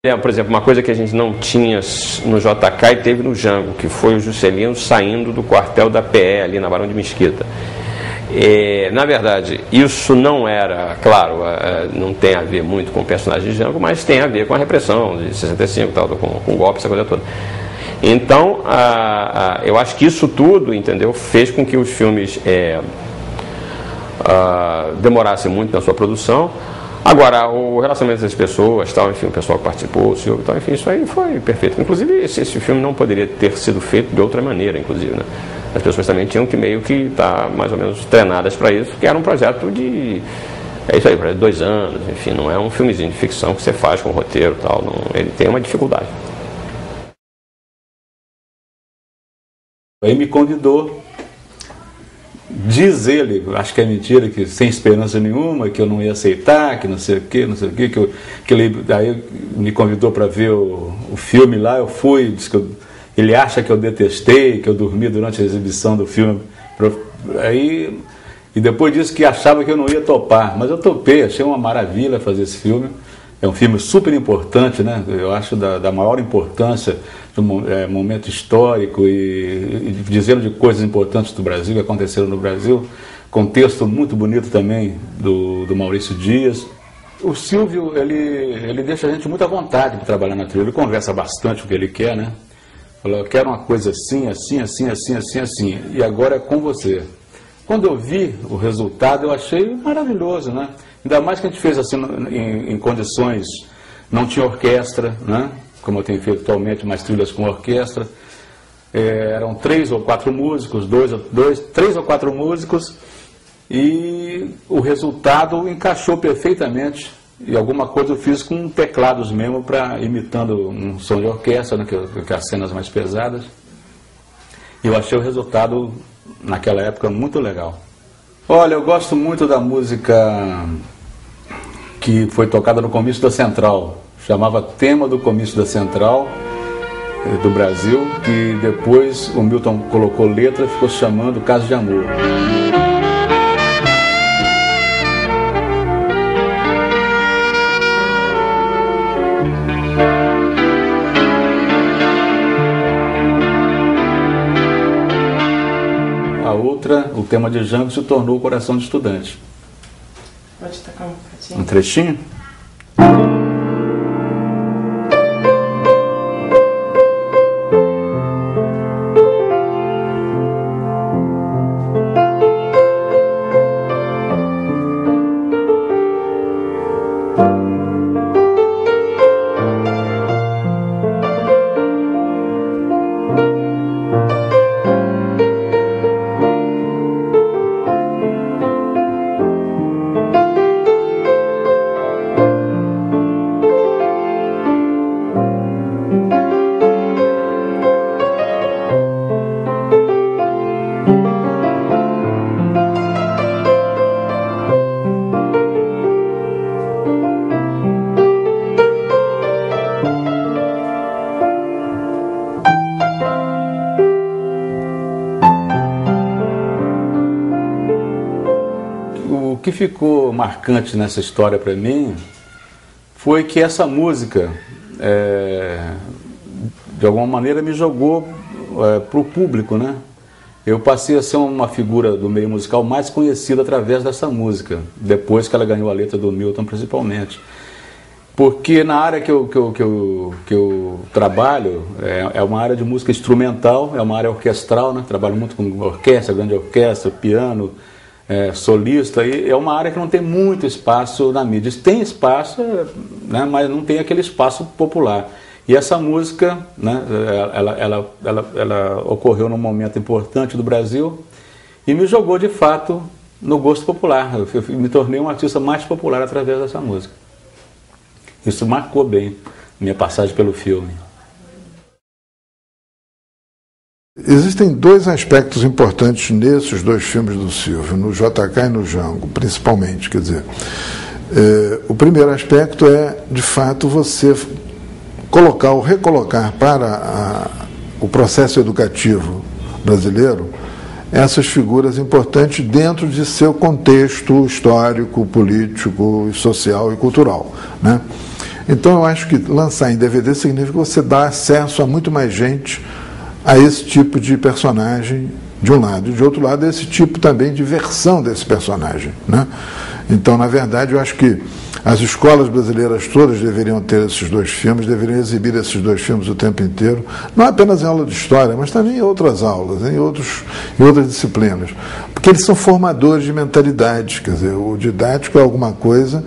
Por exemplo, uma coisa que a gente não tinha no JK e teve no Django, que foi o Juscelino saindo do quartel da PE ali na Barão de Mesquita. Na verdade, isso não era, claro, não tem a ver muito com o personagem de Django, mas tem a ver com a repressão de 65, tal, com o golpe, essa coisa toda. Então, eu acho que isso tudo, entendeu, fez com que os filmes demorassem muito na sua produção. Agora, o relacionamento das pessoas, tal, enfim, o pessoal que participou, o senhor, tal, enfim, isso aí foi perfeito. Inclusive, esse filme não poderia ter sido feito de outra maneira, inclusive, né? As pessoas também tinham que meio que estar mais ou menos treinadas para isso, porque era um projeto de... É isso aí, para 2 anos, enfim, não é um filmezinho de ficção que você faz com roteiro e tal, não, ele tem uma dificuldade. Aí me convidou, diz ele, acho que é mentira, que sem esperança nenhuma, que eu não ia aceitar, que não sei o que, que ele aí me convidou para ver o filme lá, eu fui, disse que ele acha que eu detestei, que eu dormi durante a exibição do filme, aí, e depois disse que achava que eu não ia topar, mas eu topei, achei uma maravilha fazer esse filme. É um filme super importante, né? Eu acho da maior importância, de um momento histórico e dizendo de coisas importantes do Brasil, que aconteceram no Brasil. Contexto muito bonito também do Maurício Dias. O Silvio, ele deixa a gente muito à vontade de trabalhar na trilha. Ele conversa bastante o que ele quer, né? Fala, eu quero uma coisa assim, assim, assim, assim, assim, assim. E agora é com você. Quando eu vi o resultado, eu achei maravilhoso, né? Ainda mais que a gente fez assim em condições, não tinha orquestra, né? Como eu tenho feito atualmente, mais trilhas com orquestra. Eram 3 ou 4 músicos, 3 ou 4 músicos, e o resultado encaixou perfeitamente. E alguma coisa eu fiz com teclados mesmo, imitando um som de orquestra, né? Que é as cenas mais pesadas. E eu achei o resultado, naquela época, muito legal. Olha, eu gosto muito da música que foi tocada no Comício da Central. Chamava Tema do Comício da Central do Brasil, que depois o Milton colocou letra e ficou se chamando Caso de Amor. O tema de Django se tornou o Coração de Estudante. Pode tocar um bocadinho? Um trechinho? O que ficou marcante nessa história para mim foi que essa música, de alguma maneira, me jogou para o público, né? Eu passei a ser uma figura do meio musical mais conhecida através dessa música, depois que ela ganhou a letra do Milton, principalmente. Porque na área que eu trabalho, é uma área de música instrumental, é uma área orquestral, né? Trabalho muito com orquestra, grande orquestra, piano, solista, e é uma área que não tem muito espaço na mídia. Tem espaço, né, mas não tem aquele espaço popular. E essa música, né, ela ocorreu num momento importante do Brasil e me jogou de fato no gosto popular. Eu me tornei um artista mais popular através dessa música. Isso marcou bem minha passagem pelo filme. Existem 2 aspectos importantes nesses 2 filmes do Silvio, no JK e no Django, principalmente. Quer dizer, o primeiro aspecto é, de fato, você colocar ou recolocar para o processo educativo brasileiro essas figuras importantes dentro de seu contexto histórico, político, social e cultural, né? Então eu acho que lançar em DVD significa que você dá acesso a muito mais gente a esse tipo de personagem de um lado, e de outro lado esse tipo também de versão desse personagem, né? Então, na verdade, eu acho que as escolas brasileiras todas deveriam ter esses dois filmes, deveriam exibir esses dois filmes o tempo inteiro, não apenas em aula de história, mas também em outras aulas, em outras disciplinas, porque eles são formadores de mentalidade. Quer dizer, o didático é alguma coisa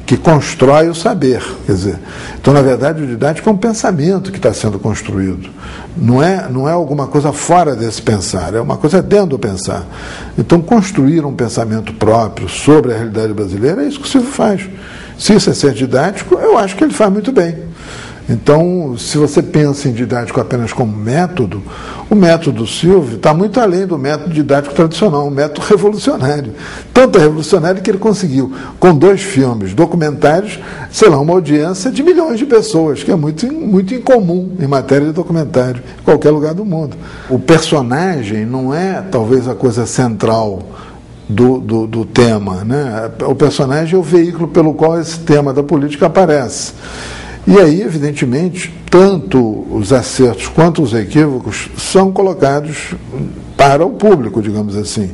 que constrói o saber, quer dizer, então, na verdade, o didático é um pensamento que está sendo construído, não é alguma coisa fora desse pensar, é uma coisa dentro do pensar. Então, construir um pensamento próprio sobre a realidade brasileira é isso que o Silvio faz. Se isso é ser didático, eu acho que ele faz muito bem. Então, se você pensa em didático apenas como método, o método do Silvio está muito além do método didático tradicional, um método revolucionário. Tanto é revolucionário que ele conseguiu, com 2 filmes documentários, sei lá, uma audiência de milhões de pessoas, que é muito incomum em matéria de documentário, em qualquer lugar do mundo. O personagem não é, talvez, a coisa central do tema, né? O personagem é o veículo pelo qual esse tema da política aparece. E aí, evidentemente, tanto os acertos quanto os equívocos são colocados para o público, digamos assim.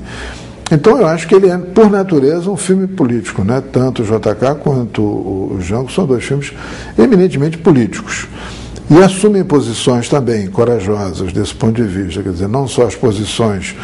Então, eu acho que ele é, por natureza, um filme político, né? Tanto o JK quanto o Jango são 2 filmes eminentemente políticos. E assumem posições também corajosas desse ponto de vista, quer dizer, não só as posições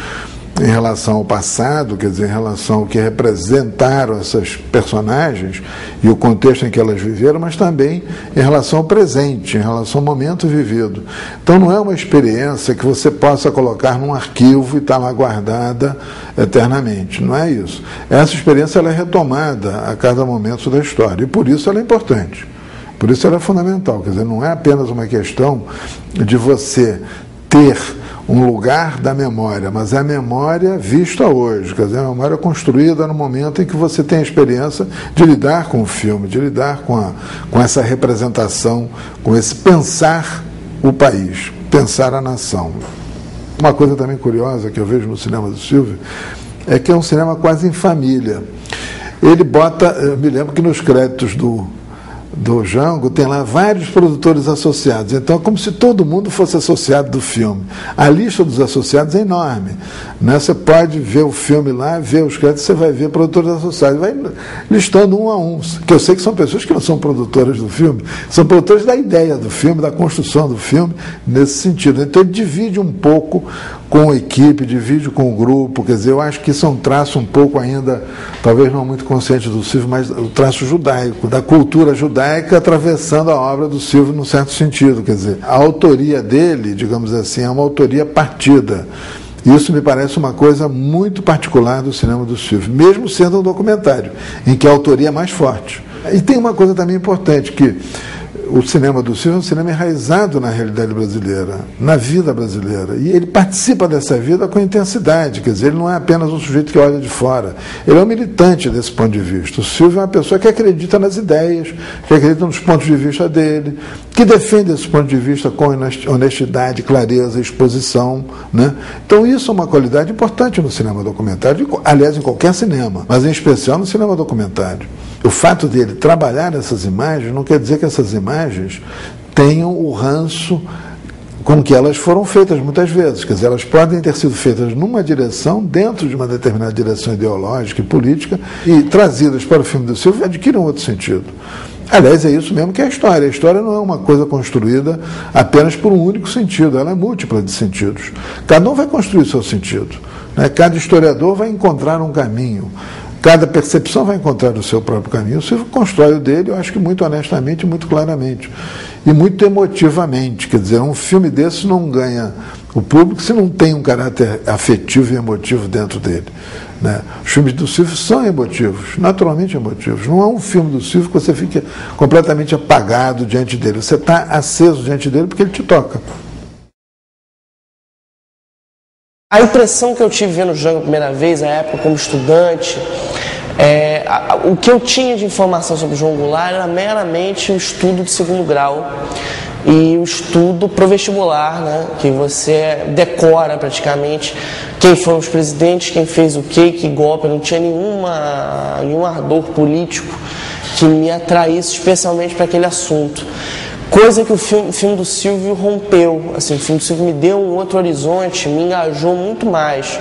em relação ao passado, quer dizer, em relação ao que representaram essas personagens e o contexto em que elas viveram, mas também em relação ao presente, em relação ao momento vivido. Então não é uma experiência que você possa colocar num arquivo e estar lá guardada eternamente, não é isso. Essa experiência ela é retomada a cada momento da história e por isso ela é importante, por isso ela é fundamental, quer dizer, não é apenas uma questão de você ter um lugar da memória, mas é a memória vista hoje, quer dizer, a memória construída no momento em que você tem a experiência de lidar com o filme, de lidar com essa representação, com esse pensar o país, pensar a nação. Uma coisa também curiosa que eu vejo no cinema do Silvio é que é um cinema quase em família. Ele bota, eu me lembro que nos créditos do Jango tem lá vários produtores associados, então é como se todo mundo fosse associado do filme. A lista dos associados é enorme, né? Você pode ver o filme lá, ver os créditos, você vai ver produtores associados, vai listando um a um, que eu sei que são pessoas que não são produtoras do filme, são produtores da ideia do filme, da construção do filme, nesse sentido. Então ele divide um pouco com a equipe, divide com o grupo, quer dizer, eu acho que isso é um traço um pouco ainda, talvez não muito consciente do Silvio, mas o traço judaico, da cultura judaica atravessando a obra do Silvio num certo sentido, quer dizer, a autoria dele, digamos assim, é uma autoria partida. Isso me parece uma coisa muito particular do cinema do Silvio, mesmo sendo um documentário, em que a autoria é mais forte. E tem uma coisa também importante, que o cinema do Silvio é um cinema enraizado na realidade brasileira, na vida brasileira. E ele participa dessa vida com intensidade, quer dizer, ele não é apenas um sujeito que olha de fora, ele é um militante desse ponto de vista. O Silvio é uma pessoa que acredita nas ideias, que acredita nos pontos de vista dele, que defende esse ponto de vista com honestidade, clareza e exposição, né? Então isso é uma qualidade importante no cinema documentário, aliás, em qualquer cinema, mas em especial no cinema documentário. O fato dele trabalhar essas imagens não quer dizer que essas imagens tenham o ranço com que elas foram feitas muitas vezes. Quer dizer, elas podem ter sido feitas numa direção, dentro de uma determinada direção ideológica e política, e trazidas para o filme do Silvio adquirem outro sentido. Aliás, é isso mesmo que é a história. A história não é uma coisa construída apenas por um único sentido, ela é múltipla de sentidos. Cada um vai construir o seu sentido, né? Cada historiador vai encontrar um caminho. Cada percepção vai encontrar o seu próprio caminho. O Silvio constrói o dele, eu acho que muito honestamente, muito claramente. E muito emotivamente. Quer dizer, um filme desse não ganha o público se não tem um caráter afetivo e emotivo dentro dele, né? Os filmes do Silvio são emotivos, naturalmente emotivos. Não é um filme do Silvio que você fique completamente apagado diante dele. Você está aceso diante dele porque ele te toca. A impressão que eu tive vendo o Jango a primeira vez, na época como estudante, o que eu tinha de informação sobre o João Goulart era meramente o estudo de segundo grau e o estudo pro vestibular, né, que você decora praticamente quem foram os presidentes, quem fez o quê, que golpe, não tinha nenhum ardor político que me atraísse especialmente para aquele assunto. Coisa que o filme do Silvio rompeu. Assim, o filme do Silvio me deu um outro horizonte, me engajou muito mais.